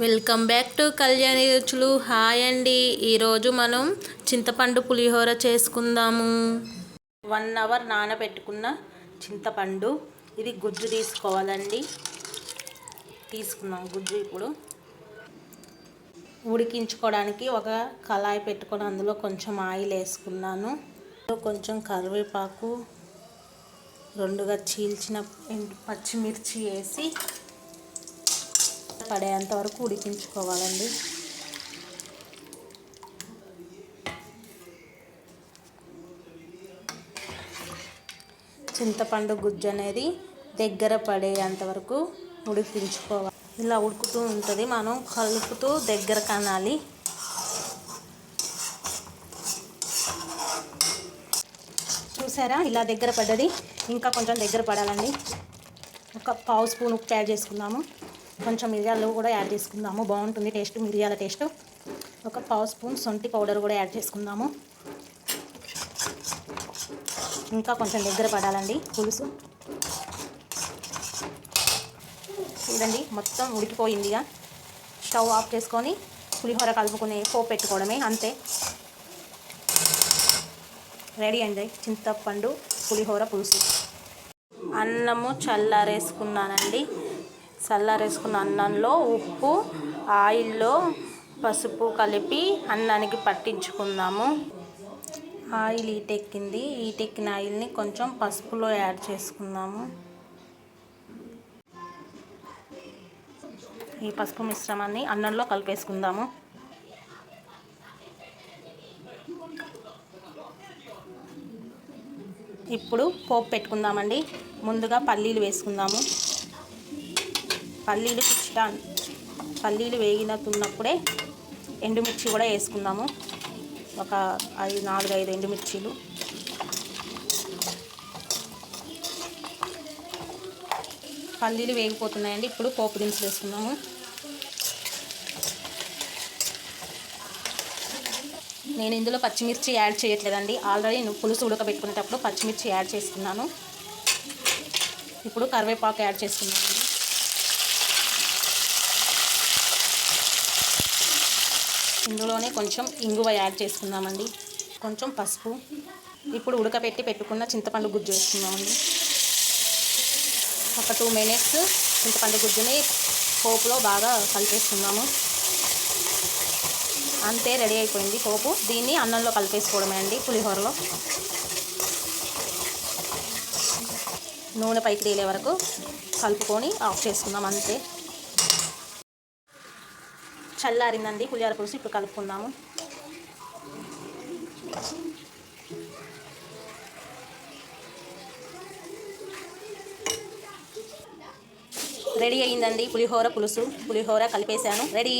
Welcome back to Kalyani రుచులు. Hi అండి. ఈరోజు మనం చింతపండు పులిహోర చేసుకుందాము. 1 అవర్ నానబెట్టుకున్న చింతపండు, ఇది గుజ్జు తీసుకోవాలండి. తీసుకుందాం గుజ్జు. ఇప్పుడు ఉడికించుకోవడానికి ఒక కళాయి పెట్టుకొని అందులో కొంచెం ఆయిల్ వేసుకున్నాను. కొంచెం కరివేపాకు, 2గా చీల్చిన పచ్చిమిర్చి వేసి పడేంత వరకు ఉడికించుకోవాలండి. చింతపండు గుజ్జు అనేది దగ్గర పడేంత వరకు ఉడికించుకోవాలి. ఇలా ఉడుకుతూ ఉంటుంది, మనం కలుపుతూ దగ్గర కనాలి. చూసారా, ఇలా దగ్గర పడ్డది. ఇంకా కొంచెం దగ్గర పడాలండి. ఒక పావు స్పూన్ ఉప్పు యాడ్ చేసుకుందాము. కొంచెం మిరియాలు కూడా యాడ్ చేసుకుందాము, బాగుంటుంది టేస్ట్, మిరియాల టేస్ట్. ఒక పావు స్పూన్ శొంఠి పౌడర్ కూడా యాడ్ చేసుకుందాము. ఇంకా కొంచెం దగ్గర పడాలండి పులుసు. చూడండి, మొత్తం ఉడికిపోయిందిగా. స్టవ్ ఆఫ్ చేసుకొని పులిహోర కలుపుకునే పోపు పెట్టుకోవడమే, అంతే. రెడీ అండి చింతపండు పులిహోర పులుసు. అన్నము చల్లారేసుకున్నానండి. చల్లారేసుకున్న అన్నంలో ఉప్పు, ఆయిల్లో పసుపు కలిపి అన్నానికి పట్టించుకుందాము. ఆయిల్ ఈటెక్కింది. ఈటెక్కిన ఆయిల్ని కొంచెం పసుపులో యాడ్ చేసుకుందాము. ఈ పసుపు మిశ్రమాన్ని అన్నంలో కలిపేసుకుందాము. ఇప్పుడు పోపు పెట్టుకుందామండి. ముందుగా పల్లీలు వేసుకుందాము. పల్లీలు వేగినప్పుడే ఎండుమిర్చి కూడా వేసుకుందాము. ఒక 4-5 ఎండుమిర్చీలు. పల్లీలు వేగిపోతున్నాయండి. ఇప్పుడు పోపు దినుసులు వేసుకుందాము. నేను ఇందులో పచ్చిమిర్చి యాడ్ చేయట్లేదండి. ఆల్రెడీ పులుసు ఉడకబెట్టుకునేటప్పుడు పచ్చిమిర్చి యాడ్ చేసుకున్నాను. ఇప్పుడు కరివేపాకు యాడ్ చేసుకున్నాను. ఇందులోనే కొంచెం ఇంగువ యాడ్ చేసుకుందామండి. కొంచెం పసుపు. ఇప్పుడు పెట్టుకున్న చింతపండు గుజ్జు వేసుకుందామండి. ఒక 2 మినిట్స్ చింతపండు గుజ్జుని పోపులో బాగా కలిపేసుకుందాము. అంతే, రెడీ అయిపోయింది పోపు. దీన్ని అన్నంలో కలిపేసుకోవడమే అండి పులిహోరలో. నూనె పైకి తేలే వరకు కలుపుకొని ఆఫ్ చేసుకుందాం, అంతే. చల్లారిందండి పులిహోర పులుసు. ఇప్పుడు కలుపుకుందాము. రెడీ అయిందండి పులిహోర పులుసు. పులిహోర కలిపేశాను, రెడీ.